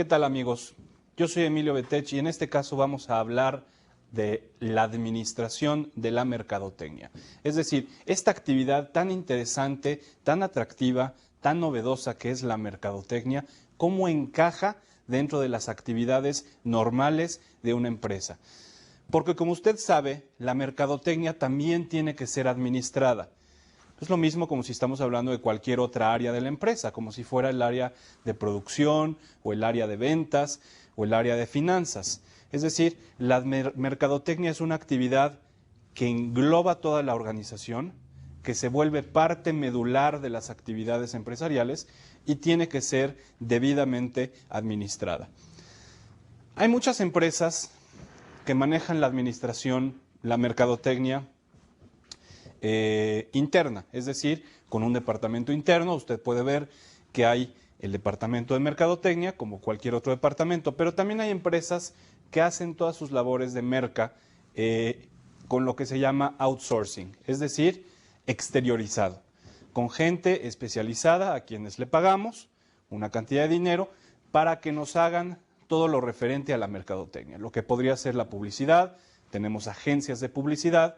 ¿Qué tal, amigos? Yo soy Emilio Betech y en este caso vamos a hablar de la administración de la mercadotecnia. Es decir, esta actividad tan interesante, tan atractiva, tan novedosa que es la mercadotecnia, cómo encaja dentro de las actividades normales de una empresa. Porque como usted sabe, la mercadotecnia también tiene que ser administrada. Es lo mismo como si estamos hablando de cualquier otra área de la empresa, como si fuera el área de producción o el área de ventas o el área de finanzas. Es decir, la mercadotecnia es una actividad que engloba toda la organización, que se vuelve parte medular de las actividades empresariales y tiene que ser debidamente administrada. Hay muchas empresas que manejan la administración, la mercadotecnia, interna, es decir, con un departamento interno. Usted puede ver que hay el departamento de mercadotecnia, como cualquier otro departamento, pero también hay empresas que hacen todas sus labores de merca con lo que se llama outsourcing, es decir, exteriorizado, con gente especializada a quienes le pagamos una cantidad de dinero para que nos hagan todo lo referente a la mercadotecnia, lo que podría ser la publicidad. Tenemos agencias de publicidad,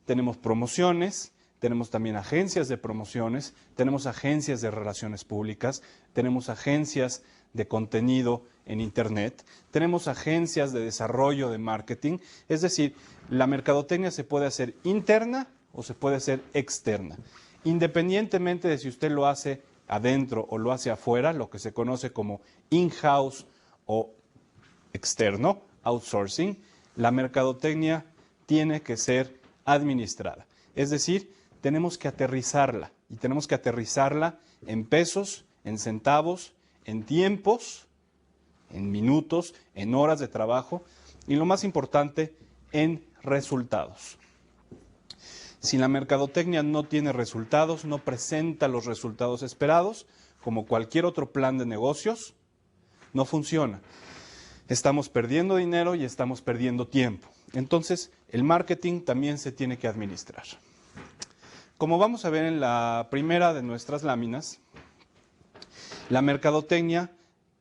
tenemos promociones, tenemos también agencias de promociones, tenemos agencias de relaciones públicas, tenemos agencias de contenido en Internet, tenemos agencias de desarrollo de marketing. Es decir, la mercadotecnia se puede hacer interna o se puede hacer externa. Independientemente de si usted lo hace adentro o lo hace afuera, lo que se conoce como in-house o externo, outsourcing, la mercadotecnia tiene que ser administrada. Es decir, tenemos que aterrizarla y tenemos que aterrizarla en pesos, en centavos, en tiempos, en minutos, en horas de trabajo y lo más importante, en resultados. Si la mercadotecnia no tiene resultados, no presenta los resultados esperados, como cualquier otro plan de negocios, no funciona. Estamos perdiendo dinero y estamos perdiendo tiempo. Entonces, el marketing también se tiene que administrar. Como vamos a ver en la primera de nuestras láminas, la mercadotecnia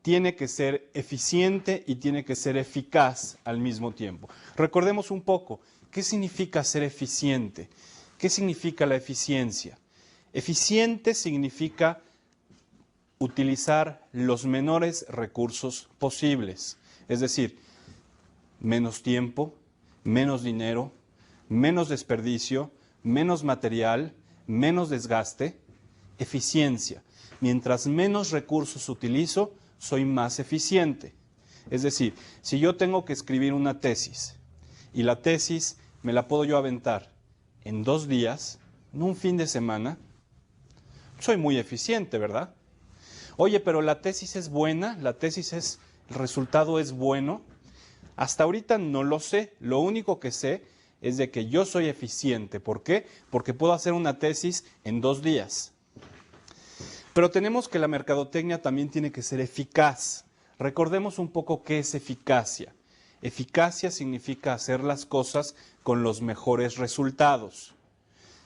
tiene que ser eficiente y tiene que ser eficaz al mismo tiempo. Recordemos un poco, ¿qué significa ser eficiente? ¿Qué significa la eficiencia? Eficiente significa utilizar los menores recursos posibles. Es decir, menos tiempo, menos dinero, menos desperdicio, menos material, menos desgaste, eficiencia. Mientras menos recursos utilizo, soy más eficiente. Es decir, si yo tengo que escribir una tesis y la tesis me la puedo yo aventar en 2 días, en un fin de semana, soy muy eficiente, ¿verdad? Oye, pero la tesis es buena, el resultado es bueno. Hasta ahorita no lo sé, lo único que sé es de que yo soy eficiente. ¿Por qué? Porque puedo hacer una tesis en 2 días. Pero tenemos que la mercadotecnia también tiene que ser eficaz. Recordemos un poco qué es eficacia. Eficacia significa hacer las cosas con los mejores resultados,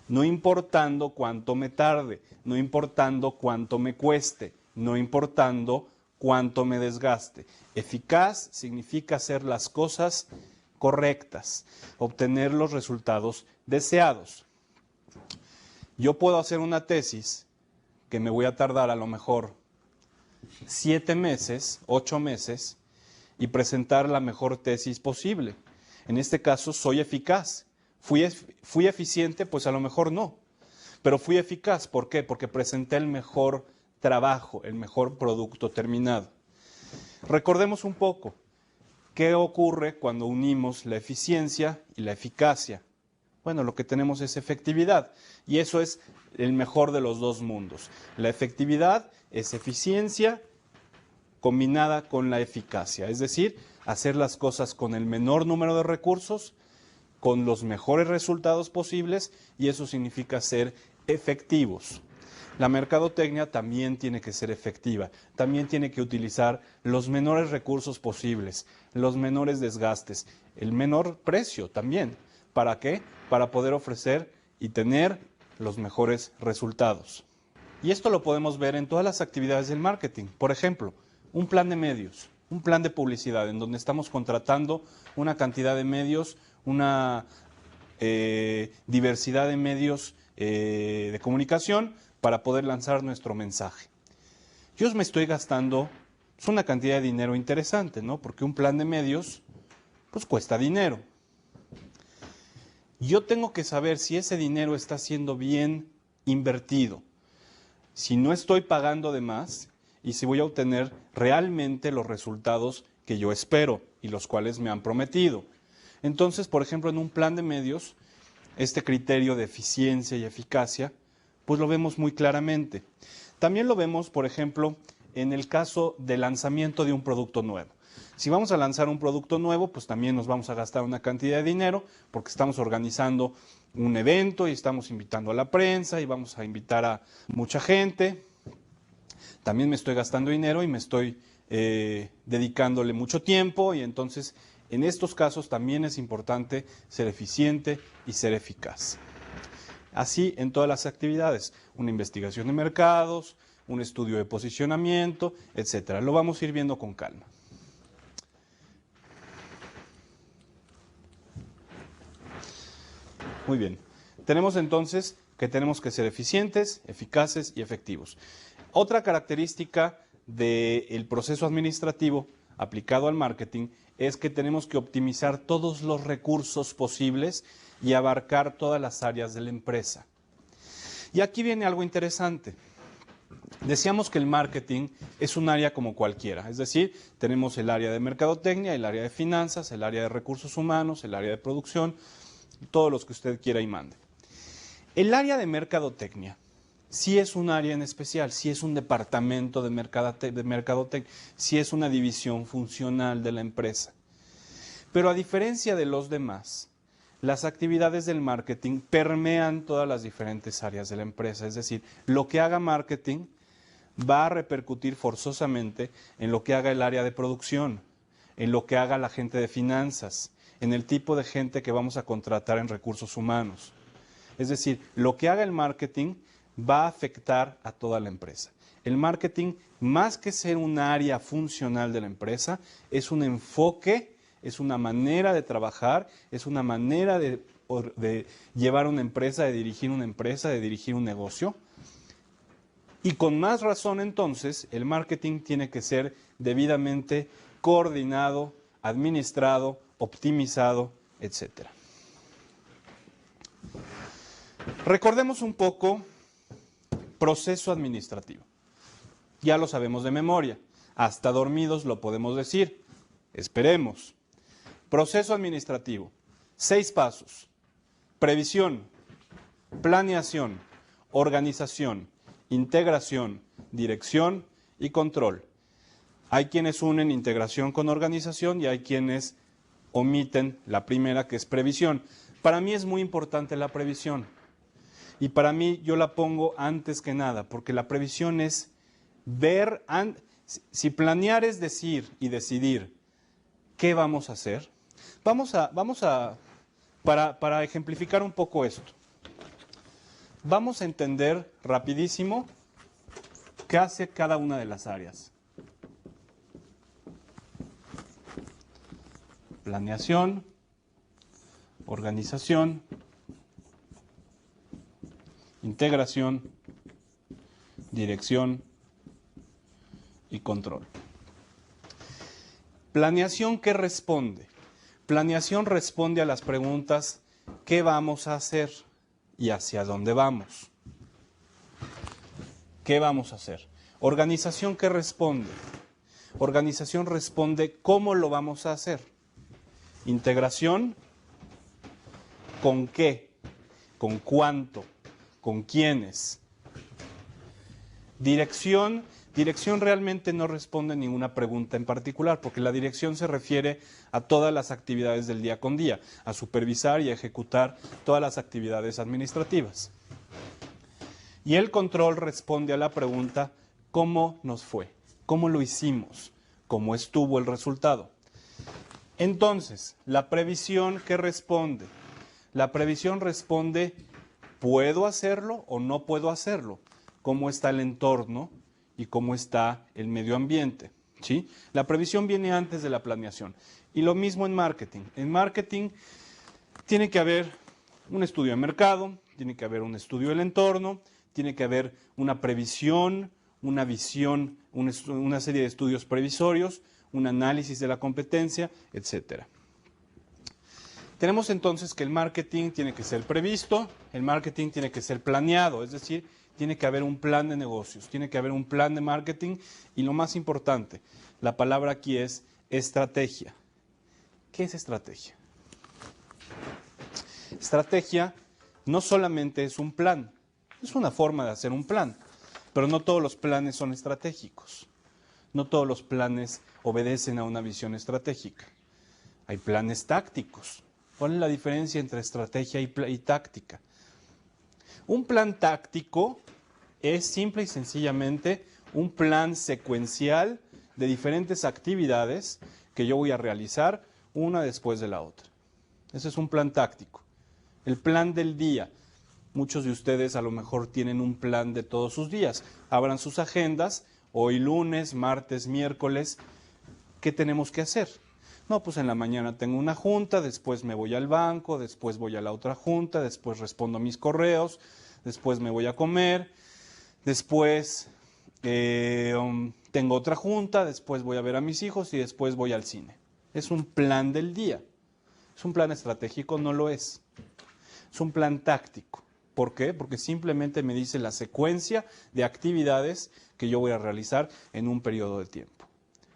no importando cuánto me tarde, no importando cuánto me cueste, no importando cuánto me desgaste. Eficaz significa hacer las cosas correctas, obtener los resultados deseados. Yo puedo hacer una tesis que me voy a tardar a lo mejor 7 meses, 8 meses, y presentar la mejor tesis posible. En este caso soy eficaz. ¿Fui eficiente? Pues a lo mejor no. Pero fui eficaz. ¿Por qué? Porque presenté el mejor trabajo, el mejor producto terminado. Recordemos un poco, ¿qué ocurre cuando unimos la eficiencia y la eficacia? Bueno, lo que tenemos es efectividad y eso es el mejor de los dos mundos. La efectividad es eficiencia combinada con la eficacia, es decir, hacer las cosas con el menor número de recursos, con los mejores resultados posibles y eso significa ser efectivos. La mercadotecnia también tiene que ser efectiva, también tiene que utilizar los menores recursos posibles, los menores desgastes, el menor precio también. ¿Para qué? Para poder ofrecer y tener los mejores resultados. Y esto lo podemos ver en todas las actividades del marketing. Por ejemplo, un plan de medios. un plan de publicidad en donde estamos contratando una cantidad de medios, una diversidad de medios de comunicación para poder lanzar nuestro mensaje. Yo me estoy gastando una cantidad de dinero interesante, ¿no? Porque un plan de medios, pues cuesta dinero. Yo tengo que saber si ese dinero está siendo bien invertido, si no estoy pagando de más y si voy a obtener realmente los resultados que yo espero y los cuales me han prometido. Entonces, por ejemplo, en un plan de medios, este criterio de eficiencia y eficacia, pues lo vemos muy claramente. También lo vemos, por ejemplo, en el caso del lanzamiento de un producto nuevo. Si vamos a lanzar un producto nuevo, pues también nos vamos a gastar una cantidad de dinero porque estamos organizando un evento y estamos invitando a la prensa y vamos a invitar a mucha gente. También me estoy gastando dinero y me estoy dedicándole mucho tiempo, y entonces en estos casos también es importante ser eficiente y ser eficaz. Así en todas las actividades, una investigación de mercados, un estudio de posicionamiento, etcétera. Lo vamos a ir viendo con calma. Muy bien. Tenemos entonces que tenemos que ser eficientes, eficaces y efectivos. Otra característica del proceso administrativo aplicado al marketing es que tenemos que optimizar todos los recursos posibles y abarcar todas las áreas de la empresa. Y aquí viene algo interesante. Decíamos que el marketing es un área como cualquiera, es decir, tenemos el área de mercadotecnia, el área de finanzas, el área de recursos humanos, el área de producción, todos los que usted quiera y mande. El área de mercadotecnia sí es un área en especial, sí es un departamento de mercadotecnia, sí es una división funcional de la empresa. Pero a diferencia de los demás, las actividades del marketing permean todas las diferentes áreas de la empresa. Es decir, lo que haga marketing va a repercutir forzosamente en lo que haga el área de producción, en lo que haga la gente de finanzas, en el tipo de gente que vamos a contratar en recursos humanos. Es decir, lo que haga el marketing va a afectar a toda la empresa. El marketing, más que ser un área funcional de la empresa, es un enfoque, es una manera de trabajar, es una manera de llevar una empresa, de dirigir una empresa, de dirigir un negocio. Y con más razón, entonces, el marketing tiene que ser debidamente coordinado, administrado, optimizado, etc. Recordemos un poco proceso administrativo. Ya lo sabemos de memoria, hasta dormidos lo podemos decir. Esperemos. Proceso administrativo, 6 pasos: previsión, planeación, organización, integración, dirección y control. Hay quienes unen integración con organización y hay quienes omiten la primera, que es previsión. Para mí es muy importante la previsión. Y para mí yo la pongo antes que nada, porque la previsión es ver, si planear es decir y decidir qué vamos a hacer. Para ejemplificar un poco esto, vamos a entender rapidísimo qué hace cada una de las áreas. Planeación, organización, integración, dirección y control. Planeación, ¿qué responde? Planeación responde a las preguntas: ¿qué vamos a hacer y hacia dónde vamos? ¿Qué vamos a hacer? Organización, ¿qué responde? Organización responde cómo lo vamos a hacer. Integración, ¿con qué? ¿Con cuánto? ¿Con quiénes? Dirección realmente no responde a ninguna pregunta en particular, porque la dirección se refiere a todas las actividades del día con día, a supervisar y a ejecutar todas las actividades administrativas. Y el control responde a la pregunta: ¿cómo nos fue? ¿Cómo lo hicimos? ¿Cómo estuvo el resultado? Entonces, la previsión, ¿qué responde? La previsión responde: ¿puedo hacerlo o no puedo hacerlo? ¿Cómo está el entorno y cómo está el medio ambiente? ¿sí? La previsión viene antes de la planeación. Y lo mismo en marketing. En marketing tiene que haber un estudio de mercado, tiene que haber un estudio del entorno, tiene que haber una previsión, una visión, una serie de estudios previsorios, un análisis de la competencia, etcétera. Tenemos entonces que el marketing tiene que ser previsto, el marketing tiene que ser planeado, es decir, tiene que haber un plan de negocios, tiene que haber un plan de marketing y lo más importante, la palabra aquí es estrategia. ¿Qué es estrategia? Estrategia no solamente es un plan, es una forma de hacer un plan, pero no todos los planes son estratégicos, no todos los planes obedecen a una visión estratégica. Hay planes tácticos. ¿Cuál es la diferencia entre estrategia y táctica? Un plan táctico es simple y sencillamente un plan secuencial de diferentes actividades que yo voy a realizar una después de la otra. Ese es un plan táctico. El plan del día. Muchos de ustedes a lo mejor tienen un plan de todos sus días. Abran sus agendas, hoy lunes, martes, miércoles, ¿qué tenemos que hacer? No, pues en la mañana tengo una junta, después me voy al banco, después voy a la otra junta, después respondo a mis correos, después me voy a comer, después tengo otra junta, después voy a ver a mis hijos y después voy al cine. Es un plan del día. ¿Es un plan estratégico? No lo es. Es un plan táctico. ¿Por qué? Porque simplemente me dice la secuencia de actividades que yo voy a realizar en un periodo de tiempo.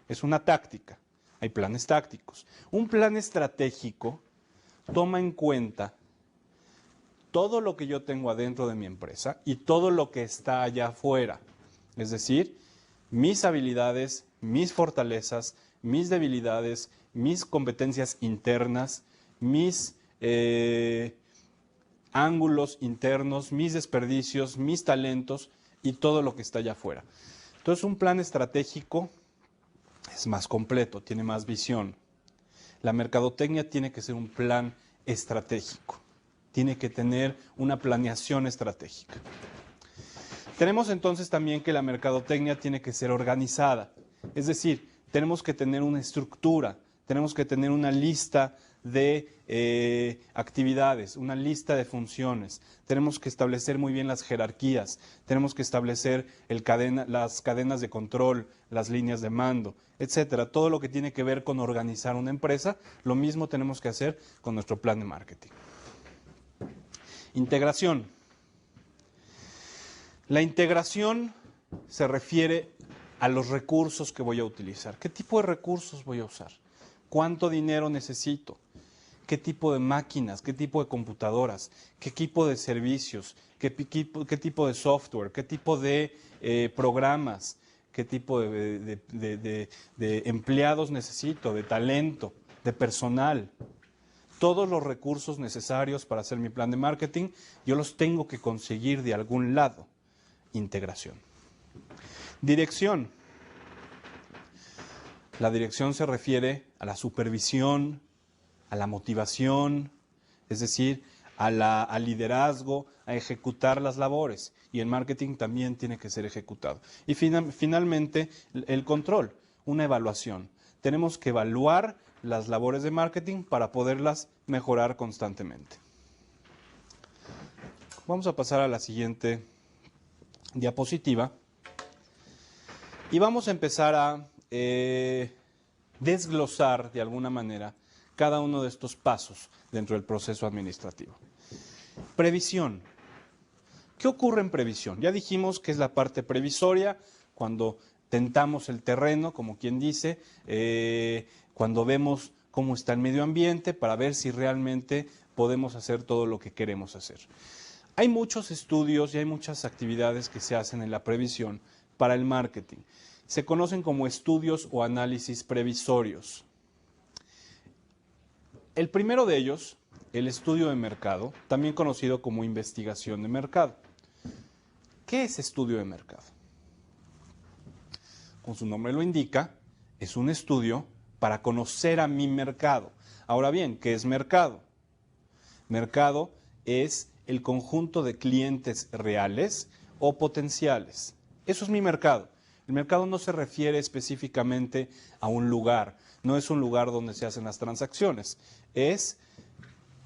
Es una táctica. Hay planes tácticos. Un plan estratégico toma en cuenta todo lo que yo tengo adentro de mi empresa y todo lo que está allá afuera. Es decir, mis habilidades, mis fortalezas, mis debilidades, mis competencias internas, mis ángulos internos, mis desperdicios, mis talentos y todo lo que está allá afuera. Entonces, un plan estratégico es más completo, tiene más visión. La mercadotecnia tiene que ser un plan estratégico, tiene que tener una planeación estratégica. Tenemos entonces también que la mercadotecnia tiene que ser organizada, es decir, tenemos que tener una estructura, tenemos que tener una lista de actividades, una lista de funciones, tenemos que establecer muy bien las jerarquías, tenemos que establecer las cadenas de control, las líneas de mando, etcétera. Todo lo que tiene que ver con organizar una empresa, lo mismo tenemos que hacer con nuestro plan de marketing. Integración. La integración se refiere a los recursos que voy a utilizar. ¿Qué tipo de recursos voy a usar? ¿Cuánto dinero necesito? ¿Qué tipo de máquinas? ¿Qué tipo de computadoras? ¿Qué tipo de servicios? ¿Qué tipo de software? ¿Qué tipo de programas? ¿Qué tipo de empleados necesito? ¿De talento? ¿De personal? Todos los recursos necesarios para hacer mi plan de marketing, yo los tengo que conseguir de algún lado. Integración. Dirección. La dirección se refiere a la supervisión, a la motivación, es decir, al liderazgo, a ejecutar las labores. Y el marketing también tiene que ser ejecutado. Y finalmente, el control, una evaluación. Tenemos que evaluar las labores de marketing para poderlas mejorar constantemente. Vamos a pasar a la siguiente diapositiva y vamos a empezar a desglosar de alguna manera cada uno de estos pasos dentro del proceso administrativo. Previsión. ¿Qué ocurre en previsión? Ya dijimos que es la parte previsoria, cuando tentamos el terreno, como quien dice, cuando vemos cómo está el medio ambiente para ver si realmente podemos hacer todo lo que queremos hacer. Hay muchos estudios y hay muchas actividades que se hacen en la previsión para el marketing. Se conocen como estudios o análisis previsorios. El primero de ellos, el estudio de mercado, también conocido como investigación de mercado. ¿Qué es estudio de mercado? Como su nombre lo indica, es un estudio para conocer a mi mercado. Ahora bien, ¿qué es mercado? Mercado es el conjunto de clientes reales o potenciales. Eso es mi mercado. El mercado no se refiere específicamente a un lugar, no es un lugar donde se hacen las transacciones, es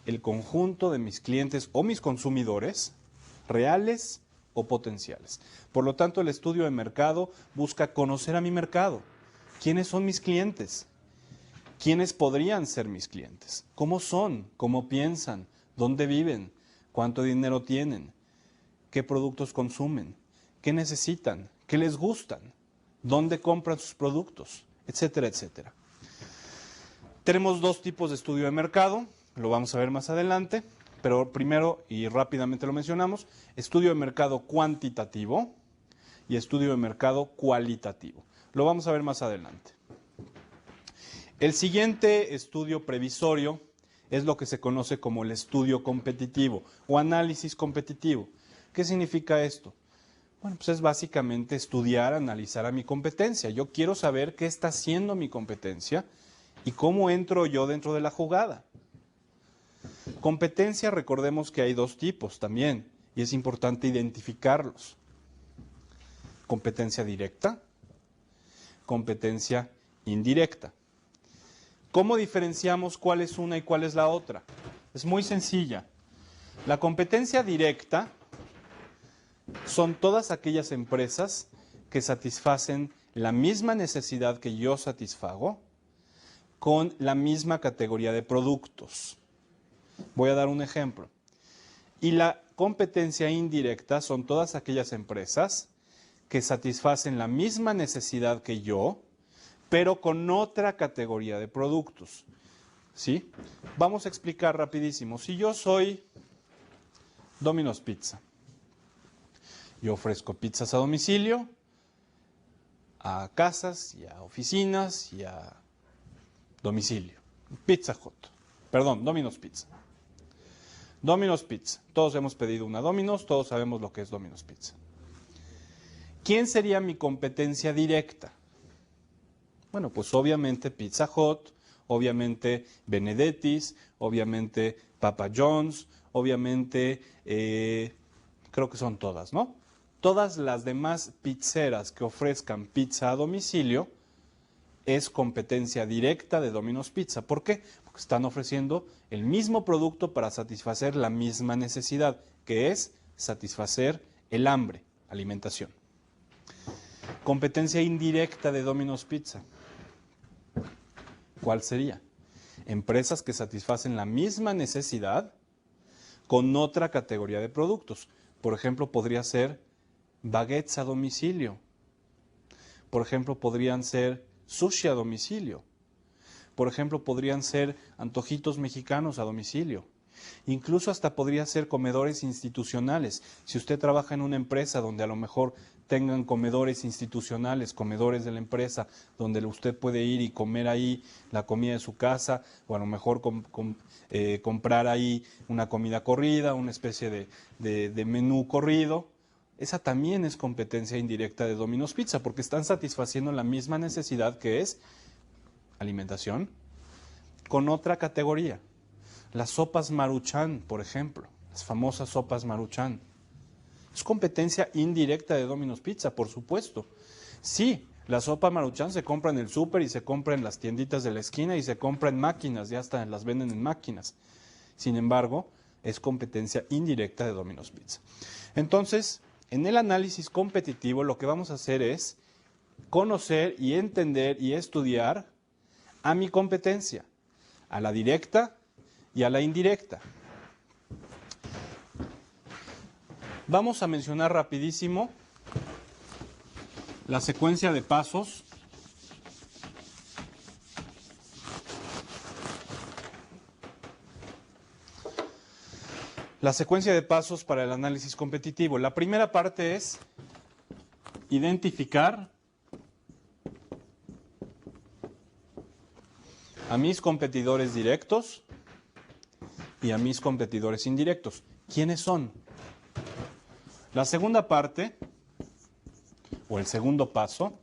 el conjunto de mis clientes o mis consumidores, reales o potenciales. Por lo tanto, el estudio de mercado busca conocer a mi mercado. ¿Quiénes son mis clientes? ¿Quiénes podrían ser mis clientes? ¿Cómo son? ¿Cómo piensan? ¿Dónde viven? ¿Cuánto dinero tienen? ¿Qué productos consumen? ¿Qué necesitan? ¿Qué les gustan? ¿Dónde compran sus productos? Etcétera, etcétera. Tenemos dos tipos de estudio de mercado, lo vamos a ver más adelante, pero primero, y rápidamente lo mencionamos, estudio de mercado cuantitativo y estudio de mercado cualitativo. Lo vamos a ver más adelante. El siguiente estudio previsorio es lo que se conoce como el estudio competitivo o análisis competitivo. ¿Qué significa esto? Bueno, pues es básicamente estudiar, analizar a mi competencia. Yo quiero saber qué está haciendo mi competencia y cómo entro yo dentro de la jugada. Competencia, recordemos que hay dos tipos también y es importante identificarlos. Competencia directa, competencia indirecta. ¿Cómo diferenciamos cuál es una y cuál es la otra? Es muy sencilla. La competencia directa son todas aquellas empresas que satisfacen la misma necesidad que yo satisfago con la misma categoría de productos. Voy a dar un ejemplo. Y la competencia indirecta son todas aquellas empresas que satisfacen la misma necesidad que yo, pero con otra categoría de productos. ¿Sí? Vamos a explicar rapidísimo. Si yo soy Domino's Pizza, yo ofrezco pizzas a domicilio, a casas y a oficinas y a domicilio. Pizza Hut. Perdón, Domino's Pizza. Domino's Pizza. Todos hemos pedido una Domino's, todos sabemos lo que es Domino's Pizza. ¿Quién sería mi competencia directa? Bueno, pues obviamente Pizza Hut, obviamente Benedetti's, obviamente Papa John's, obviamente, creo que son todas, ¿no? Todas las demás pizzeras que ofrezcan pizza a domicilio es competencia directa de Domino's Pizza. ¿Por qué? Porque están ofreciendo el mismo producto para satisfacer la misma necesidad, que es satisfacer el hambre, alimentación. Competencia indirecta de Domino's Pizza. ¿Cuál sería? Empresas que satisfacen la misma necesidad con otra categoría de productos. Por ejemplo, podría ser baguettes a domicilio. Por ejemplo, podrían ser sushi a domicilio. Por ejemplo, podrían ser antojitos mexicanos a domicilio. Incluso hasta podría ser comedores institucionales. Si usted trabaja en una empresa donde a lo mejor tengan comedores institucionales, comedores de la empresa, donde usted puede ir y comer ahí la comida de su casa, o a lo mejor comprar ahí una comida corrida, una especie de menú corrido. Esa también es competencia indirecta de Domino's Pizza, porque están satisfaciendo la misma necesidad que es alimentación con otra categoría. Las sopas Maruchan, por ejemplo, las famosas sopas Maruchan. Es competencia indirecta de Domino's Pizza, por supuesto. Sí, la sopa Maruchan se compra en el súper y se compra en las tienditas de la esquina y se compra en máquinas, ya hasta las venden en máquinas. Sin embargo, es competencia indirecta de Domino's Pizza. Entonces, en el análisis competitivo lo que vamos a hacer es conocer y entender y estudiar a mi competencia, a la directa y a la indirecta. Vamos a mencionar rapidísimo la secuencia de pasos para el análisis competitivo. La primera parte es identificar a mis competidores directos y a mis competidores indirectos. ¿Quiénes son? La segunda parte, o el segundo paso,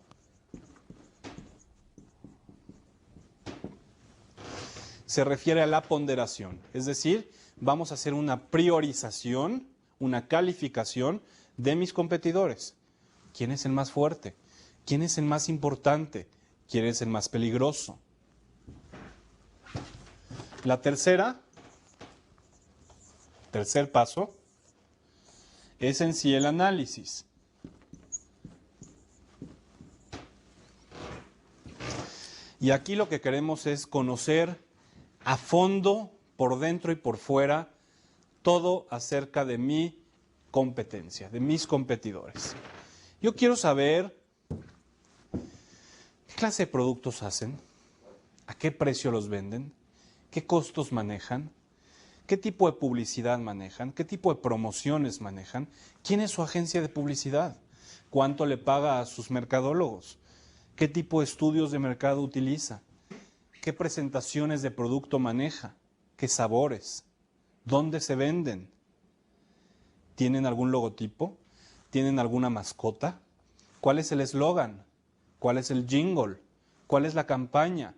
se refiere a la ponderación. Es decir, vamos a hacer una priorización, una calificación de mis competidores. ¿Quién es el más fuerte? ¿Quién es el más importante? ¿Quién es el más peligroso? La tercer paso, es en sí el análisis. Y aquí lo que queremos es conocer a fondo, por dentro y por fuera, todo acerca de mi competencia, de mis competidores. Yo quiero saber qué clase de productos hacen, a qué precio los venden, qué costos manejan, qué tipo de publicidad manejan, qué tipo de promociones manejan, quién es su agencia de publicidad, cuánto le paga a sus mercadólogos, qué tipo de estudios de mercado utiliza, qué presentaciones de producto maneja, qué sabores, dónde se venden, ¿tienen algún logotipo? ¿Tienen alguna mascota? ¿Cuál es el eslogan? ¿Cuál es el jingle? ¿Cuál es la campaña?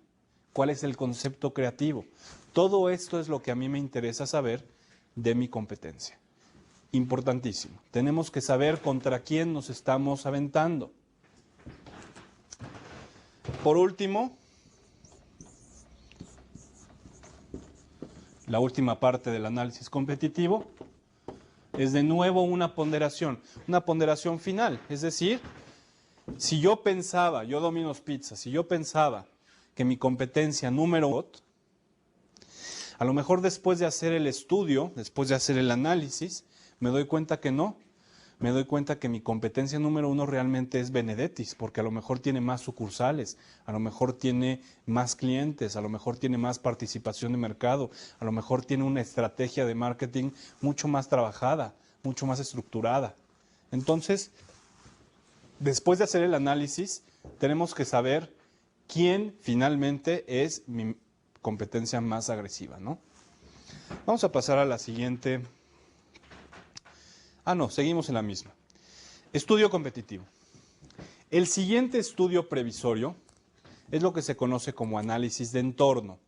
¿Cuál es el concepto creativo? Todo esto es lo que a mí me interesa saber de mi competencia. Importantísimo. Tenemos que saber contra quién nos estamos aventando. Por último, la última parte del análisis competitivo es de nuevo una ponderación final. Es decir, si yo pensaba, yo Domino's Pizza, si yo pensaba que mi competencia número uno, a lo mejor después de hacer el estudio, después de hacer el análisis, me doy cuenta que no. Me doy cuenta que mi competencia número uno realmente es Benedetti's, porque a lo mejor tiene más sucursales, a lo mejor tiene más clientes, a lo mejor tiene más participación de mercado, a lo mejor tiene una estrategia de marketing mucho más trabajada, mucho más estructurada. Entonces, después de hacer el análisis, tenemos que saber quién finalmente es mi competencia más agresiva, ¿no? Vamos a pasar a la siguiente. Seguimos en la misma. Estudio competitivo. El siguiente estudio previsorio es lo que se conoce como análisis de entorno.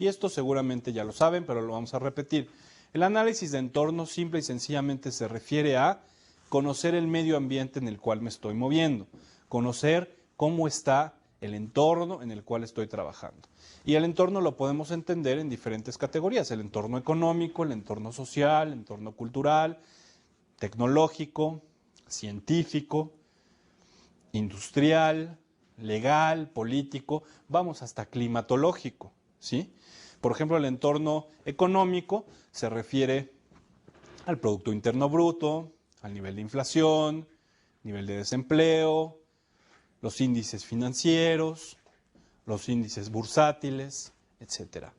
Y esto seguramente ya lo saben, pero lo vamos a repetir. El análisis de entorno simple y sencillamente se refiere a conocer el medio ambiente en el cual me estoy moviendo, conocer cómo está el entorno en el cual estoy trabajando. Y el entorno lo podemos entender en diferentes categorías: el entorno económico, el entorno social, el entorno cultural, tecnológico, científico, industrial, legal, político, vamos hasta climatológico, ¿sí? Por ejemplo, el entorno económico se refiere al Producto Interno Bruto, al nivel de inflación, nivel de desempleo, los índices financieros, los índices bursátiles, etc.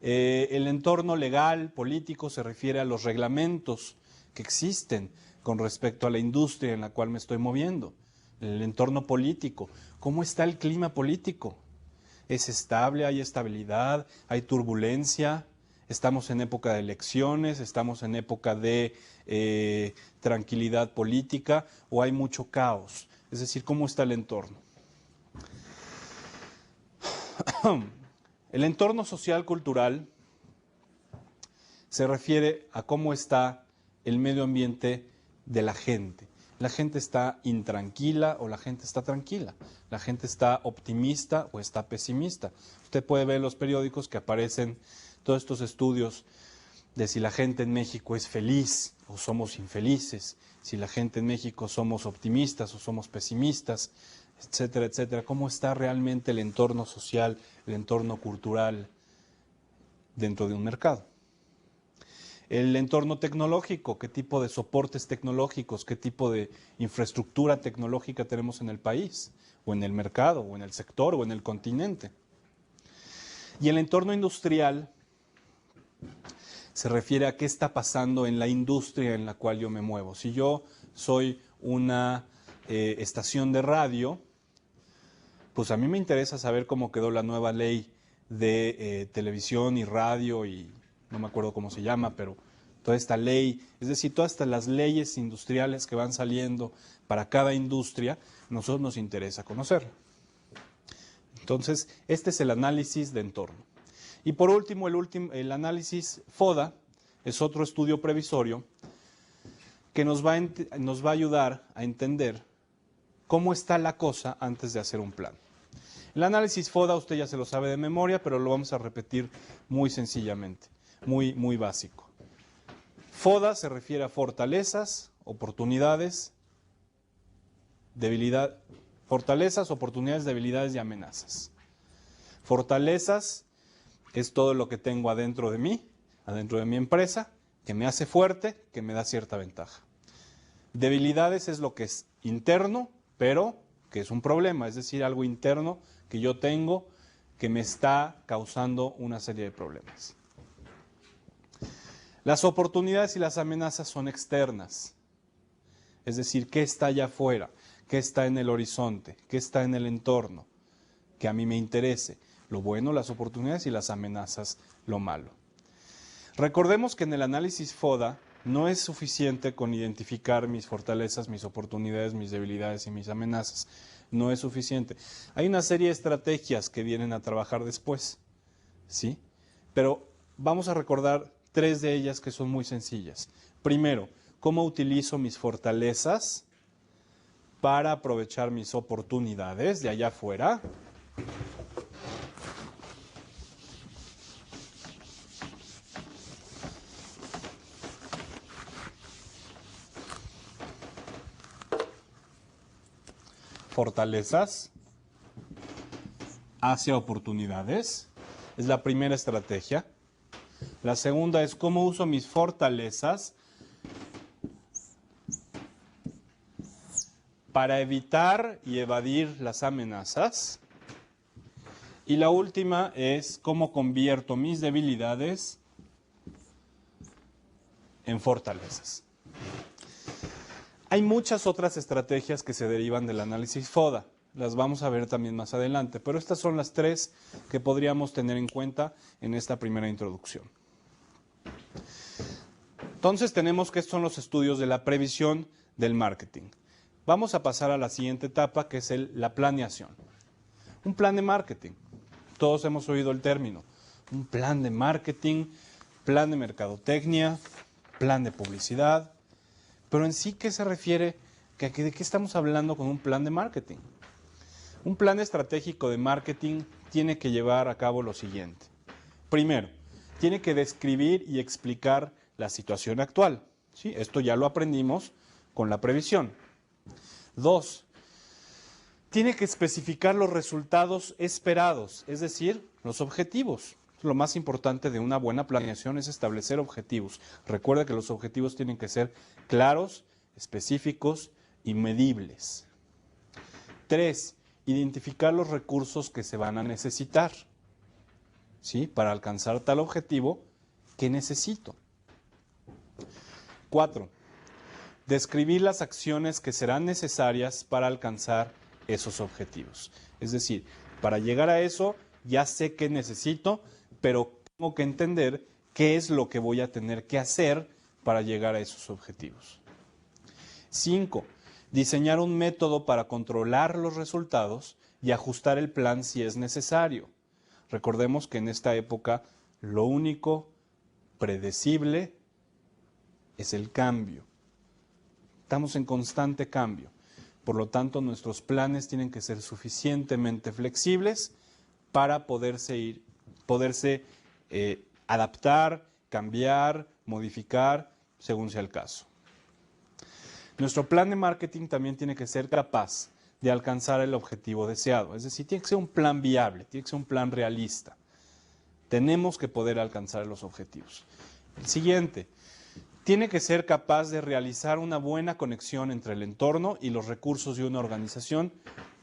El entorno legal, político, se refiere a los reglamentos que existen con respecto a la industria en la cual me estoy moviendo. El entorno político, ¿cómo está el clima político? ¿Es estable? ¿Hay estabilidad? ¿Hay turbulencia? ¿Estamos en época de elecciones? ¿Estamos en época de tranquilidad política? ¿O hay mucho caos? Es decir, ¿cómo está el entorno? El entorno social cultural se refiere a cómo está el medio ambiente de la gente. La gente está intranquila o la gente está tranquila. La gente está optimista o está pesimista. Usted puede ver en los periódicos que aparecen todos estos estudios de si la gente en México es feliz o somos infelices, si la gente en México somos optimistas o somos pesimistas, etcétera, etcétera. ¿Cómo está realmente el entorno social, el entorno cultural dentro de un mercado? El entorno tecnológico, qué tipo de soportes tecnológicos, qué tipo de infraestructura tecnológica tenemos en el país, o en el mercado, o en el sector, o en el continente. Y el entorno industrial se refiere a qué está pasando en la industria en la cual yo me muevo. Si yo soy una estación de radio, pues a mí me interesa saber cómo quedó la nueva ley de televisión y radio y no me acuerdo cómo se llama, pero toda esta ley, es decir, todas las leyes industriales que van saliendo para cada industria, a nosotros nos interesa conocerlo. Entonces, este es el análisis de entorno. Y por último, el análisis FODA es otro estudio previsorio que nos va a ayudar a entender cómo está la cosa antes de hacer un plan. El análisis FODA usted ya se lo sabe de memoria, pero lo vamos a repetir muy sencillamente, muy básico. FODA se refiere a fortalezas, oportunidades, oportunidades, debilidades y amenazas. Fortalezas es todo lo que tengo adentro de mí, adentro de mi empresa, que me hace fuerte, que me da cierta ventaja. Debilidades es lo que es interno, pero que es un problema, es decir, algo interno que yo tengo que me está causando una serie de problemas. Las oportunidades y las amenazas son externas, es decir, qué está allá afuera, qué está en el horizonte, qué está en el entorno, que a mí me interese, lo bueno, las oportunidades y las amenazas, lo malo. Recordemos que en el análisis FODA no es suficiente con identificar mis fortalezas, mis oportunidades, mis debilidades y mis amenazas. No es suficiente. Hay una serie de estrategias que vienen a trabajar después, ¿sí? Pero vamos a recordar 3 de ellas que son muy sencillas. Primero, ¿cómo utilizo mis fortalezas para aprovechar mis oportunidades de allá afuera? Fortalezas hacia oportunidades. Es la primera estrategia. La segunda es cómo uso mis fortalezas para evitar y evadir las amenazas. Y la última es cómo convierto mis debilidades en fortalezas. Hay muchas otras estrategias que se derivan del análisis FODA. Las vamos a ver también más adelante, pero estas son las 3 que podríamos tener en cuenta en esta primera introducción. Entonces tenemos que estos son los estudios de la previsión del marketing. Vamos a pasar a la siguiente etapa, que es la planeación. Un plan de marketing. Todos hemos oído el término. Un plan de marketing, plan de mercadotecnia, plan de publicidad. Pero en sí, ¿qué se refiere? ¿De qué estamos hablando con un plan de marketing? Un plan estratégico de marketing tiene que llevar a cabo lo siguiente. Primero, tiene que describir y explicar la situación actual. ¿Sí? Esto ya lo aprendimos con la previsión. 2, tiene que especificar los resultados esperados, es decir, los objetivos. Lo más importante de una buena planeación es establecer objetivos. Recuerda que los objetivos tienen que ser claros, específicos y medibles. 3, identificar los recursos que se van a necesitar, ¿sí? Para alcanzar tal objetivo que necesito. 4, describir las acciones que serán necesarias para alcanzar esos objetivos. Es decir, para llegar a eso ya sé qué necesito, pero tengo que entender qué es lo que voy a tener que hacer para llegar a esos objetivos. 5, diseñar un método para controlar los resultados y ajustar el plan si es necesario. Recordemos que en esta época lo único predecible es el cambio. Estamos en constante cambio. Por lo tanto, nuestros planes tienen que ser suficientemente flexibles para poderse adaptar, cambiar, modificar, según sea el caso. Nuestro plan de marketing también tiene que ser capaz de alcanzar el objetivo deseado. Es decir, tiene que ser un plan viable, tiene que ser un plan realista. Tenemos que poder alcanzar los objetivos. El siguiente, tiene que ser capaz de realizar una buena conexión entre el entorno y los recursos de una organización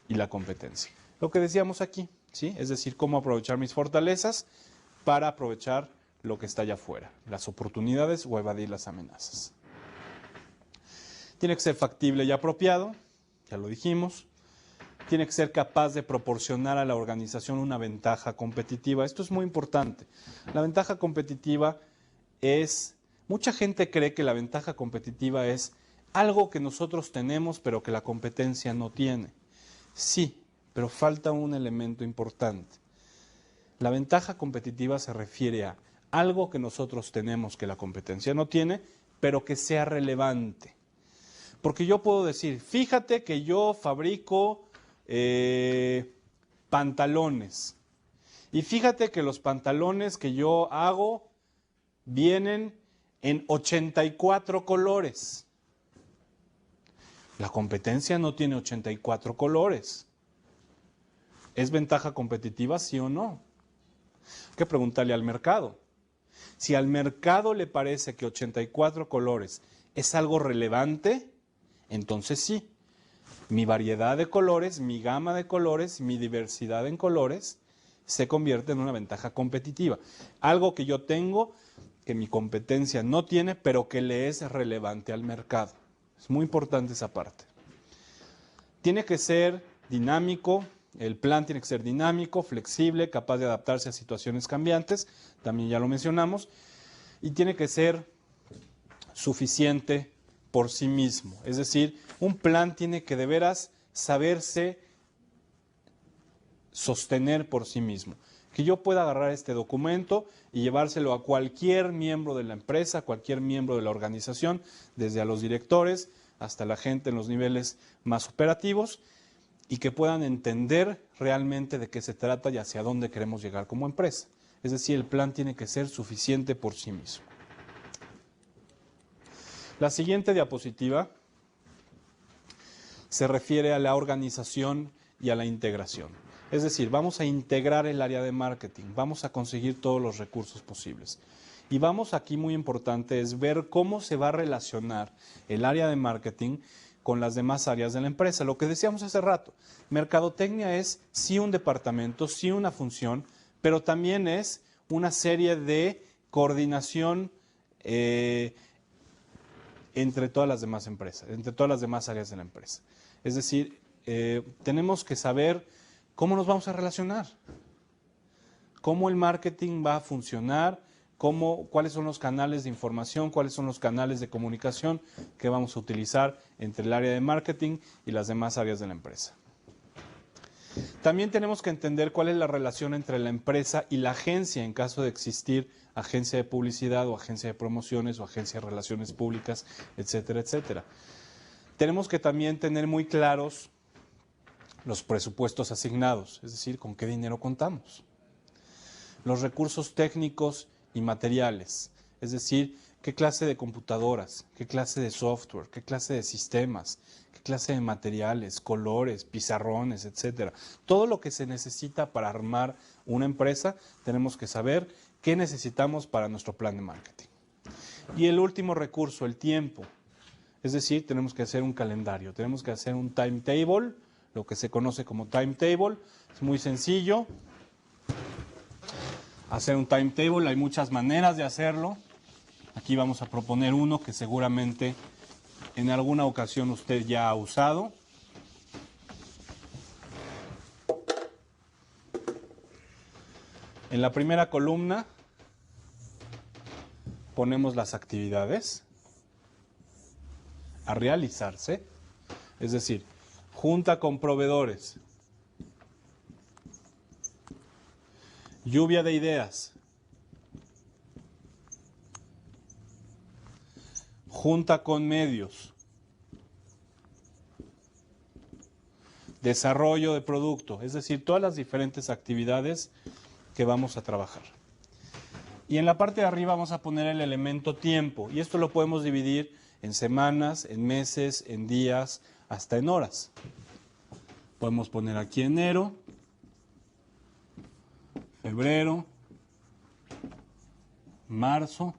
y la competencia. Lo que decíamos aquí, ¿sí? Es decir, cómo aprovechar mis fortalezas para aprovechar lo que está allá afuera, las oportunidades o evadir las amenazas. Tiene que ser factible y apropiado, ya lo dijimos. Tiene que ser capaz de proporcionar a la organización una ventaja competitiva. Esto es muy importante. La ventaja competitiva es... Mucha gente cree que la ventaja competitiva es algo que nosotros tenemos pero que la competencia no tiene. Sí, pero falta un elemento importante. La ventaja competitiva se refiere a algo que nosotros tenemos que la competencia no tiene, pero que sea relevante. Porque yo puedo decir, fíjate que yo fabrico pantalones. Y fíjate que los pantalones que yo hago vienen en 84 colores. La competencia no tiene 84 colores. ¿Es ventaja competitiva, sí o no? Hay que preguntarle al mercado. Si al mercado le parece que 84 colores es algo relevante, entonces sí. Mi variedad de colores, mi gama de colores, mi diversidad en colores se convierte en una ventaja competitiva. Algo que yo tengo, que mi competencia no tiene, pero que le es relevante al mercado. Es muy importante esa parte. Tiene que ser dinámico, el plan tiene que ser dinámico, flexible, capaz de adaptarse a situaciones cambiantes, también ya lo mencionamos, y tiene que ser suficiente por sí mismo. Es decir, un plan tiene que de veras saberse sostener por sí mismo. Que yo pueda agarrar este documento y llevárselo a cualquier miembro de la empresa, cualquier miembro de la organización, desde a los directores hasta la gente en los niveles más operativos, y que puedan entender realmente de qué se trata y hacia dónde queremos llegar como empresa. Es decir, el plan tiene que ser suficiente por sí mismo. La siguiente diapositiva se refiere a la organización y a la integración. Es decir, vamos a integrar el área de marketing, vamos a conseguir todos los recursos posibles. Y vamos aquí, muy importante, es ver cómo se va a relacionar el área de marketing con las demás áreas de la empresa. Lo que decíamos hace rato, mercadotecnia es sí un departamento, sí una función, pero también es una serie de coordinación entre todas las demás empresas, entre todas las demás áreas de la empresa. Es decir, tenemos que saber cómo nos vamos a relacionar, cómo el marketing va a funcionar, cuáles son los canales de información, cuáles son los canales de comunicación que vamos a utilizar entre el área de marketing y las demás áreas de la empresa. También tenemos que entender cuál es la relación entre la empresa y la agencia en caso de existir agencia de publicidad o agencia de promociones o agencia de relaciones públicas, etcétera, etcétera. Tenemos que también tener muy claros los presupuestos asignados, es decir, con qué dinero contamos. Los recursos técnicos y materiales, es decir, qué clase de computadoras, qué clase de software, qué clase de sistemas, qué clase de materiales, colores, pizarrones, etcétera. Todo lo que se necesita para armar una empresa, tenemos que saber qué necesitamos para nuestro plan de marketing. Y el último recurso, el tiempo. Es decir, tenemos que hacer un calendario, tenemos que hacer un timetable, lo que se conoce como timetable. Es muy sencillo. Hacer un timetable, hay muchas maneras de hacerlo. Aquí vamos a proponer uno que seguramente en alguna ocasión usted ya ha usado. En la primera columna ponemos las actividades a realizarse, es decir, junta con proveedores, lluvia de ideas, junta con medios, desarrollo de producto, es decir, todas las diferentes actividades que vamos a trabajar. Y en la parte de arriba vamos a poner el elemento tiempo, y esto lo podemos dividir en semanas, en meses, en días, hasta en horas. Podemos poner aquí enero, febrero, marzo,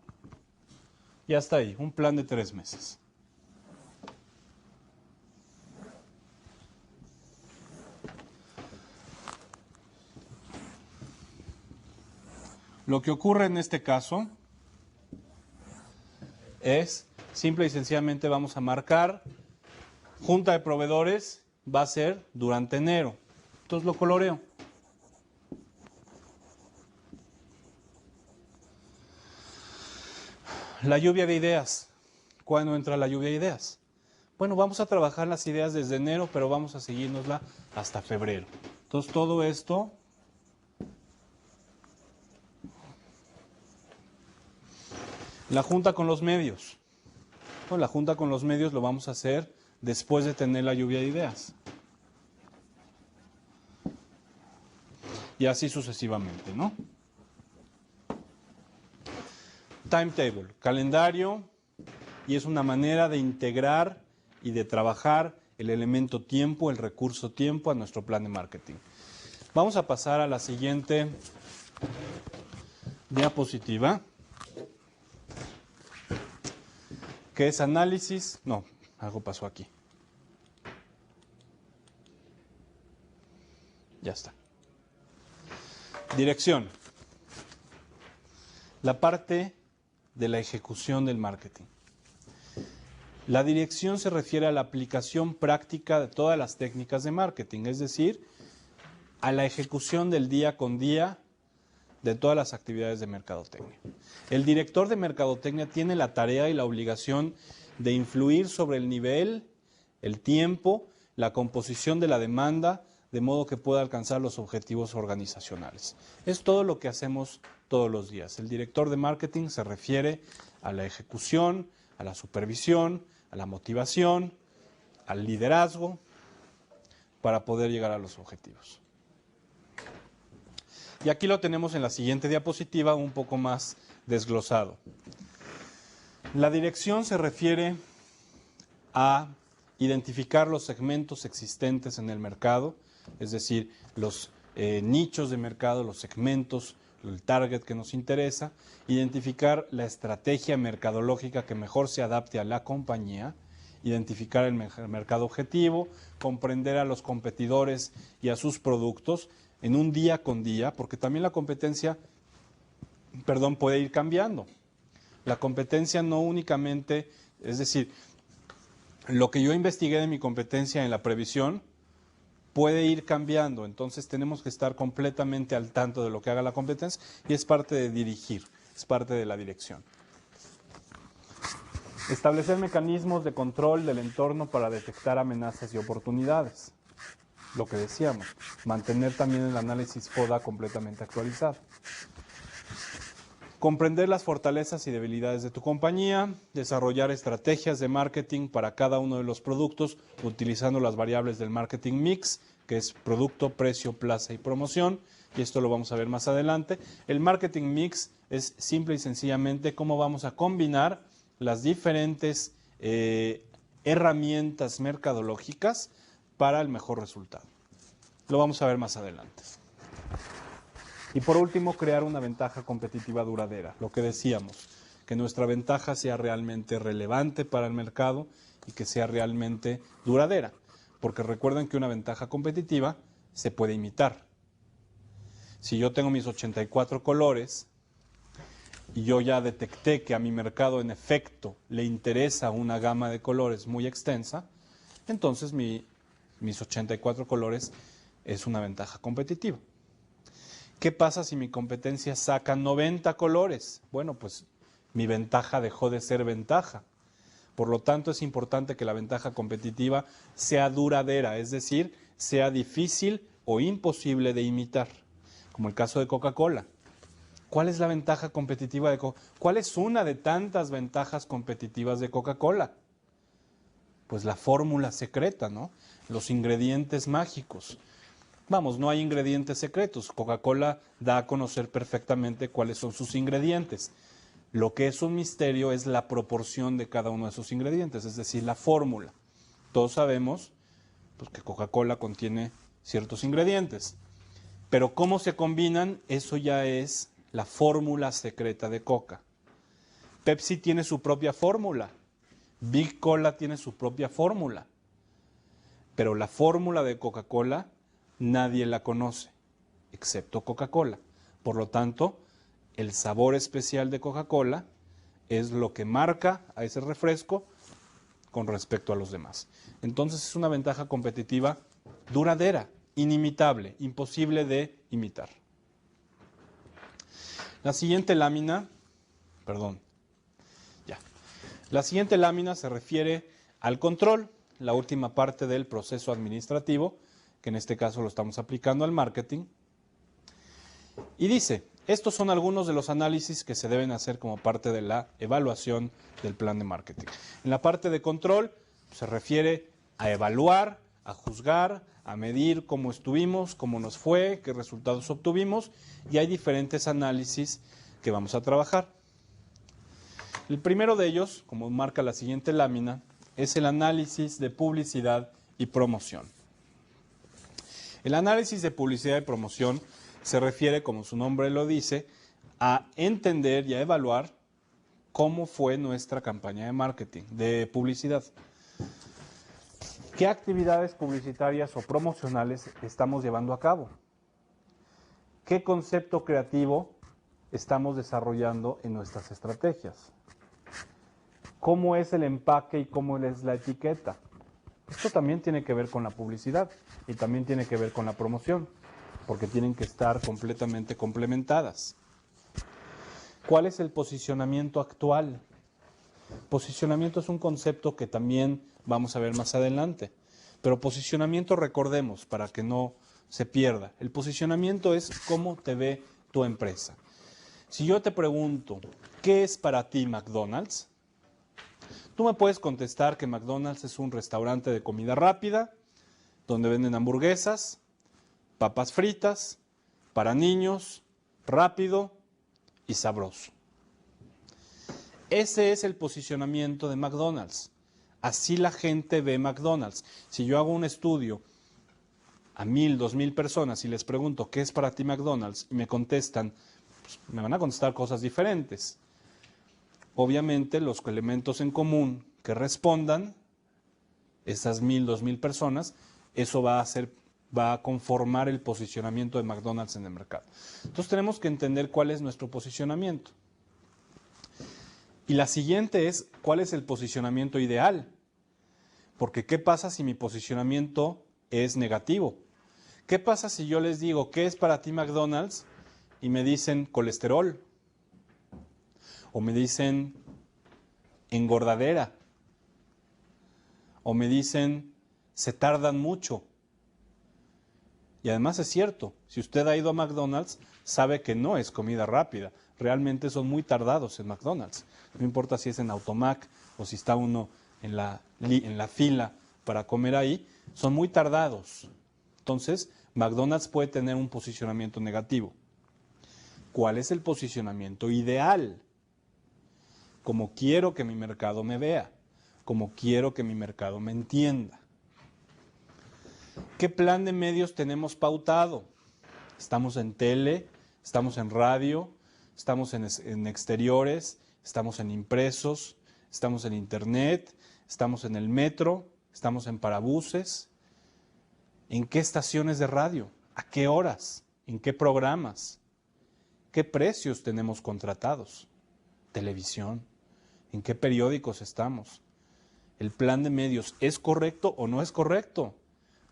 y hasta ahí, un plan de 3 meses. Lo que ocurre en este caso es, simple y sencillamente vamos a marcar, junta de proveedores va a ser durante enero. Entonces lo coloreo. La lluvia de ideas. ¿Cuándo entra la lluvia de ideas? Bueno, vamos a trabajar las ideas desde enero, pero vamos a seguirnosla hasta febrero. Entonces todo esto la junta con los medios. Bueno, la junta con los medios lo vamos a hacer después de tener la lluvia de ideas. Y así sucesivamente, ¿no? Timetable, calendario, y es una manera de integrar y de trabajar el elemento tiempo, el recurso tiempo a nuestro plan de marketing. Vamos a pasar a la siguiente diapositiva, que es análisis. No, algo pasó aquí. Ya está. Dirección. La parte de la ejecución del marketing. La dirección se refiere a la aplicación práctica de todas las técnicas de marketing, es decir, a la ejecución del día con día de todas las actividades de mercadotecnia. El director de mercadotecnia tiene la tarea y la obligación de influir sobre el nivel, el tiempo, la composición de la demanda, de modo que pueda alcanzar los objetivos organizacionales. Es todo lo que hacemos todos los días. El director de marketing se refiere a la ejecución, a la supervisión, a la motivación, al liderazgo, para poder llegar a los objetivos. Y aquí lo tenemos en la siguiente diapositiva, un poco más desglosado. La dirección se refiere a identificar los segmentos existentes en el mercado, es decir, los nichos de mercado, los segmentos, el target que nos interesa, identificar la estrategia mercadológica que mejor se adapte a la compañía, identificar el mercado objetivo, comprender a los competidores y a sus productos en un día con día, porque también la competencia, puede ir cambiando. La competencia no únicamente, es decir, lo que yo investigué de mi competencia en la previsión puede ir cambiando, entonces tenemos que estar completamente al tanto de lo que haga la competencia y es parte de dirigir, es parte de la dirección. Establecer mecanismos de control del entorno para detectar amenazas y oportunidades. Lo que decíamos, mantener también el análisis FODA completamente actualizado. Comprender las fortalezas y debilidades de tu compañía, desarrollar estrategias de marketing para cada uno de los productos utilizando las variables del marketing mix, que es producto, precio, plaza y promoción, y esto lo vamos a ver más adelante. El marketing mix es simple y sencillamente cómo vamos a combinar las diferentes herramientas mercadológicas para el mejor resultado. Lo vamos a ver más adelante. Y por último, crear una ventaja competitiva duradera. Lo que decíamos, que nuestra ventaja sea realmente relevante para el mercado y que sea realmente duradera. Porque recuerden que una ventaja competitiva se puede imitar. Si yo tengo mis 84 colores y yo ya detecté que a mi mercado en efecto le interesa una gama de colores muy extensa, entonces mis 84 colores es una ventaja competitiva. ¿Qué pasa si mi competencia saca 90 colores? Bueno, pues mi ventaja dejó de ser ventaja. Por lo tanto, es importante que la ventaja competitiva sea duradera, es decir, sea difícil o imposible de imitar, como el caso de Coca-Cola. ¿Cuál es la ventaja competitiva de Coca-Cola? ¿Cuál es una de tantas ventajas competitivas de Coca-Cola? Pues la fórmula secreta, ¿no? Los ingredientes mágicos. Vamos, no hay ingredientes secretos. Coca-Cola da a conocer perfectamente cuáles son sus ingredientes. Lo que es un misterio es la proporción de cada uno de esos ingredientes, es decir, la fórmula. Todos sabemos pues, que Coca-Cola contiene ciertos ingredientes, pero cómo se combinan, eso ya es la fórmula secreta de Coca. Pepsi tiene su propia fórmula, Big Cola tiene su propia fórmula, pero la fórmula de Coca-Cola nadie la conoce, excepto Coca-Cola. Por lo tanto, el sabor especial de Coca-Cola es lo que marca a ese refresco con respecto a los demás. Entonces es una ventaja competitiva duradera, inimitable, imposible de imitar. La siguiente lámina, La siguiente lámina se refiere al control, la última parte del proceso administrativo, que en este caso lo estamos aplicando al marketing. Y dice, Estos son algunos de los análisis que se deben hacer como parte de la evaluación del plan de marketing. En la parte de control se refiere a evaluar, a juzgar, a medir cómo estuvimos, cómo nos fue, qué resultados obtuvimos, y hay diferentes análisis que vamos a trabajar. El primero de ellos, como marca la siguiente lámina, es el análisis de publicidad y promoción. El análisis de publicidad y promoción se refiere, como su nombre lo dice, a entender y a evaluar cómo fue nuestra campaña de marketing, de publicidad. ¿Qué actividades publicitarias o promocionales estamos llevando a cabo? ¿Qué concepto creativo estamos desarrollando en nuestras estrategias? ¿Cómo es el empaque y cómo es la etiqueta? Esto también tiene que ver con la publicidad y también tiene que ver con la promoción, porque tienen que estar completamente complementadas. ¿Cuál es el posicionamiento actual? Posicionamiento es un concepto que también vamos a ver más adelante, pero posicionamiento, recordemos, para que no se pierda. El posicionamiento es cómo te ve tu empresa. Si yo te pregunto, ¿qué es para ti McDonald's? Tú me puedes contestar que McDonald's es un restaurante de comida rápida, donde venden hamburguesas, papas fritas, para niños, rápido y sabroso. Ese es el posicionamiento de McDonald's. Así la gente ve McDonald's. Si yo hago un estudio a 1,000, 2,000 personas y les pregunto ¿qué es para ti McDonald's? Y me contestan, pues, me van a contestar cosas diferentes. Obviamente los elementos en común que respondan, esas 1,000, 2,000 personas, eso va a conformar el posicionamiento de McDonald's en el mercado. Entonces tenemos que entender cuál es nuestro posicionamiento. Y la siguiente es, ¿cuál es el posicionamiento ideal? Porque ¿qué pasa si mi posicionamiento es negativo? ¿Qué pasa si yo les digo, ¿qué es para ti McDonald's? Y me dicen colesterol. O me dicen engordadera. O me dicen se tardan mucho. Y además es cierto, si usted ha ido a McDonald's, sabe que no es comida rápida. Realmente son muy tardados en McDonald's. No importa si es en Automac o si está uno en la fila para comer ahí, son muy tardados. Entonces, McDonald's puede tener un posicionamiento negativo. ¿Cuál es el posicionamiento ideal? Como quiero que mi mercado me vea, como quiero que mi mercado me entienda. ¿Qué plan de medios tenemos pautado? Estamos en tele, estamos en radio, estamos en exteriores, estamos en impresos, estamos en internet, estamos en el metro, estamos en parabuses. ¿En qué estaciones de radio? ¿A qué horas? ¿En qué programas? ¿Qué precios tenemos contratados? Televisión. ¿En qué periódicos estamos? ¿El plan de medios es correcto o no es correcto?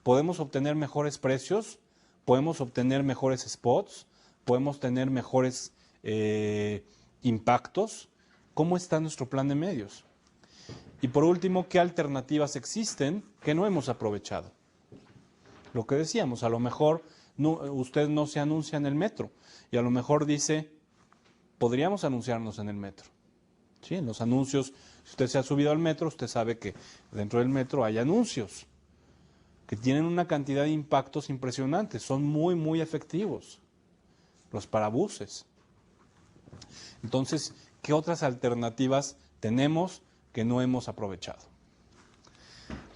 ¿Podemos obtener mejores precios? ¿Podemos obtener mejores spots? ¿Podemos tener mejores impactos? ¿Cómo está nuestro plan de medios? Y por último, ¿qué alternativas existen que no hemos aprovechado? Lo que decíamos, a lo mejor usted no se anuncia en el metro y a lo mejor dice, podríamos anunciarnos en el metro. ¿Sí? En los anuncios, si usted se ha subido al metro, usted sabe que dentro del metro hay anuncios que tienen una cantidad de impactos impresionantes, son muy, muy efectivos, los parabuses. Entonces, ¿qué otras alternativas tenemos que no hemos aprovechado?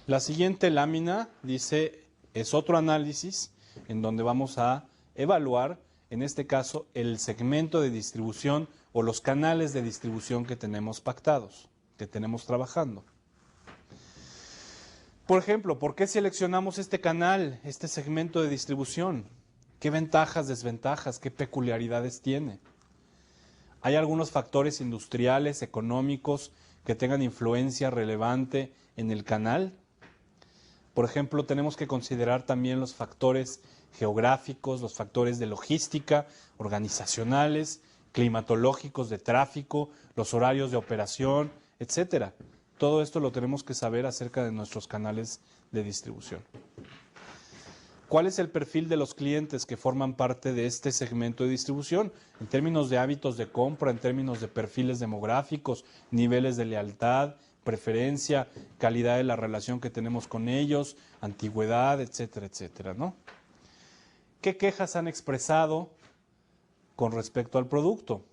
La siguiente lámina dice, es otro análisis en donde vamos a evaluar, en este caso, el segmento de distribución o los canales de distribución que tenemos pactados, que tenemos trabajando. Por ejemplo, ¿por qué seleccionamos este canal, este segmento de distribución? ¿Qué ventajas, desventajas, qué peculiaridades tiene? ¿Hay algunos factores industriales, económicos, que tengan influencia relevante en el canal? Por ejemplo, tenemos que considerar también los factores geográficos, los factores de logística, organizacionales, climatológicos, de tráfico, los horarios de operación, etcétera. Todo esto lo tenemos que saber acerca de nuestros canales de distribución. ¿Cuál es el perfil de los clientes que forman parte de este segmento de distribución? En términos de hábitos de compra, en términos de perfiles demográficos, niveles de lealtad, preferencia, calidad de la relación que tenemos con ellos, antigüedad, etcétera, etcétera, ¿no? ¿Qué quejas han expresado con respecto al producto?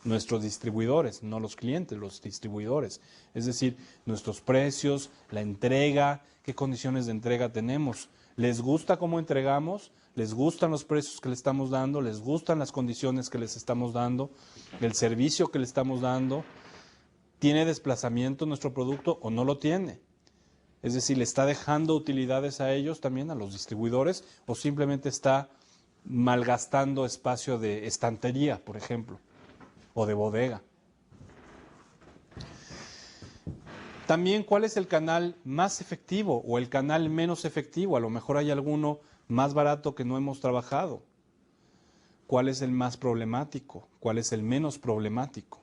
Nuestros distribuidores, no los clientes, los distribuidores. Es decir, nuestros precios, la entrega, qué condiciones de entrega tenemos. ¿Les gusta cómo entregamos? ¿Les gustan los precios que le estamos dando? ¿Les gustan las condiciones que les estamos dando? ¿El servicio que le estamos dando? ¿Tiene desplazamiento nuestro producto o no lo tiene? Es decir, ¿le está dejando utilidades a ellos también, a los distribuidores, o simplemente está malgastando espacio de estantería, por ejemplo, o de bodega? También, ¿cuál es el canal más efectivo o el canal menos efectivo? A lo mejor hay alguno más barato que no hemos trabajado. ¿Cuál es el más problemático? ¿Cuál es el menos problemático?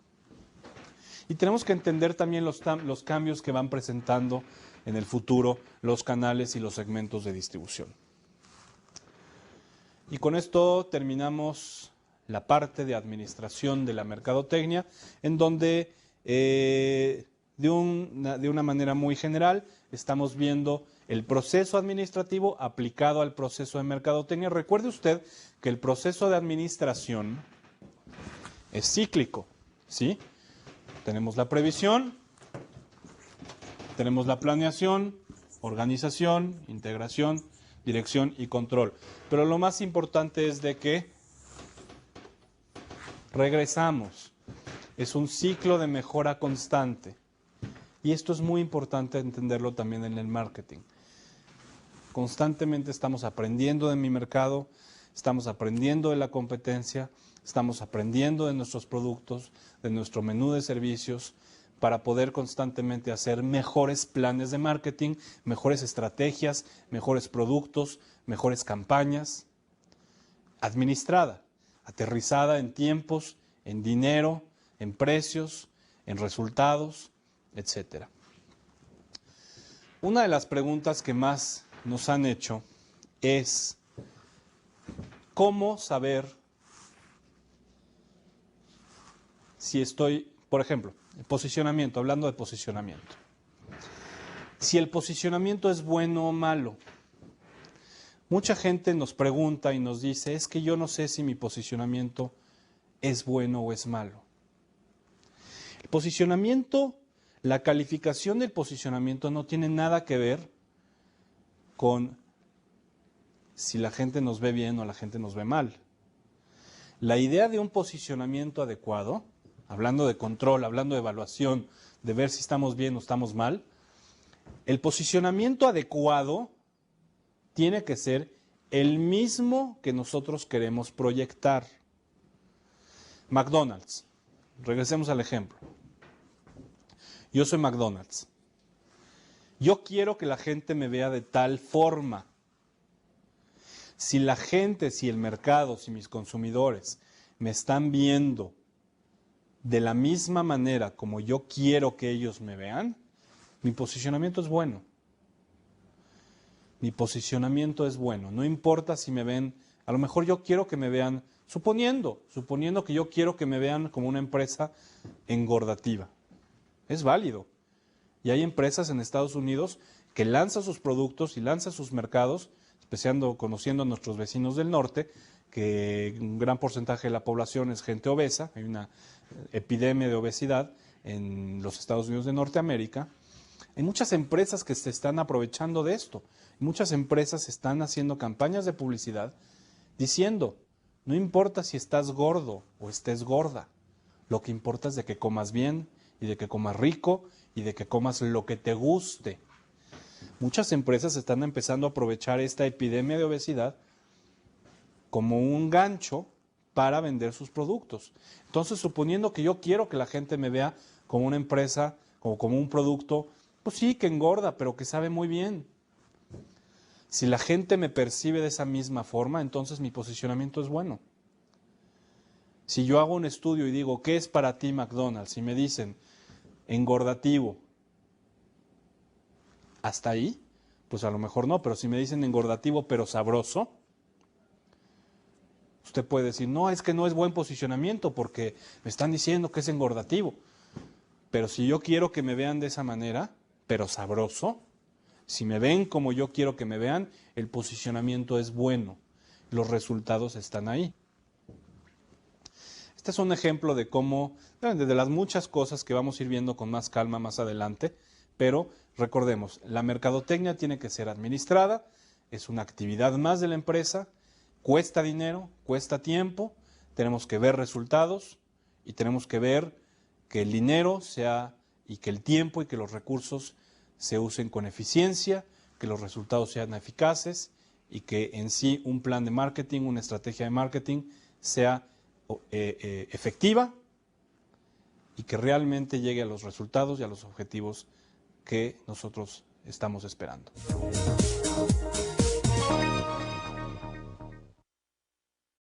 Y tenemos que entender también los cambios que van presentando en el futuro los canales y los segmentos de distribución. Y con esto terminamos la parte de administración de la mercadotecnia, en donde de una manera muy general estamos viendo el proceso administrativo aplicado al proceso de mercadotecnia. Recuerde usted que el proceso de administración es cíclico, ¿sí? Tenemos la previsión, tenemos la planeación, organización, integración, dirección y control. Pero lo más importante es de que regresamos. Es un ciclo de mejora constante. Y esto es muy importante entenderlo también en el marketing. Constantemente estamos aprendiendo de mi mercado, estamos aprendiendo de la competencia, estamos aprendiendo de nuestros productos, de nuestro menú de servicios, para poder constantemente hacer mejores planes de marketing, mejores estrategias, mejores productos, mejores campañas, administrada, aterrizada en tiempos, en dinero, en precios, en resultados, etcétera. Una de las preguntas que más nos han hecho es ¿cómo saber si estoy, por ejemplo, posicionamiento, hablando de posicionamiento? Si el posicionamiento es bueno o malo. Mucha gente nos pregunta y nos dice, es que yo no sé si mi posicionamiento es bueno o es malo. El posicionamiento, la calificación del posicionamiento no tiene nada que ver con si la gente nos ve bien o la gente nos ve mal. La idea de un posicionamiento adecuado, hablando de control, hablando de evaluación, de ver si estamos bien o estamos mal, el posicionamiento adecuado tiene que ser el mismo que nosotros queremos proyectar. McDonald's, regresemos al ejemplo. Yo soy McDonald's. Yo quiero que la gente me vea de tal forma. Si la gente, si el mercado, si mis consumidores me están viendo de la misma manera como yo quiero que ellos me vean, mi posicionamiento es bueno. Mi posicionamiento es bueno. No importa si me ven, a lo mejor yo quiero que me vean, suponiendo que yo quiero que me vean como una empresa engordativa. Es válido. Y hay empresas en Estados Unidos que lanzan sus productos y lanzan sus mercados, conociendo a nuestros vecinos del norte, que un gran porcentaje de la población es gente obesa, hay una epidemia de obesidad en los Estados Unidos de Norteamérica. Hay muchas empresas que se están aprovechando de esto. Muchas empresas están haciendo campañas de publicidad diciendo, no importa si estás gordo o estés gorda, lo que importa es de que comas bien y de que comas rico y de que comas lo que te guste. Muchas empresas están empezando a aprovechar esta epidemia de obesidad como un gancho para vender sus productos. Entonces, suponiendo que yo quiero que la gente me vea como una empresa o como un producto, pues sí, que engorda, pero que sabe muy bien. Si la gente me percibe de esa misma forma, entonces mi posicionamiento es bueno. Si yo hago un estudio y digo, ¿qué es para ti McDonald's? Y me dicen, engordativo. Hasta ahí, Pues a lo mejor no, pero si me dicen engordativo pero sabroso, usted puede decir, no, es que no es buen posicionamiento porque me están diciendo que es engordativo. Pero si yo quiero que me vean de esa manera, pero sabroso, si me ven como yo quiero que me vean, el posicionamiento es bueno, los resultados están ahí. Este es un ejemplo de cómo, de las muchas cosas que vamos a ir viendo con más calma más adelante, pero recordemos, la mercadotecnia tiene que ser administrada, es una actividad más de la empresa, cuesta dinero, cuesta tiempo, tenemos que ver resultados y tenemos que ver que el dinero sea y que el tiempo y que los recursos se usen con eficiencia, que los resultados sean eficaces y que en sí un plan de marketing, una estrategia de marketing sea efectiva y que realmente llegue a los resultados y a los objetivos que nosotros estamos esperando.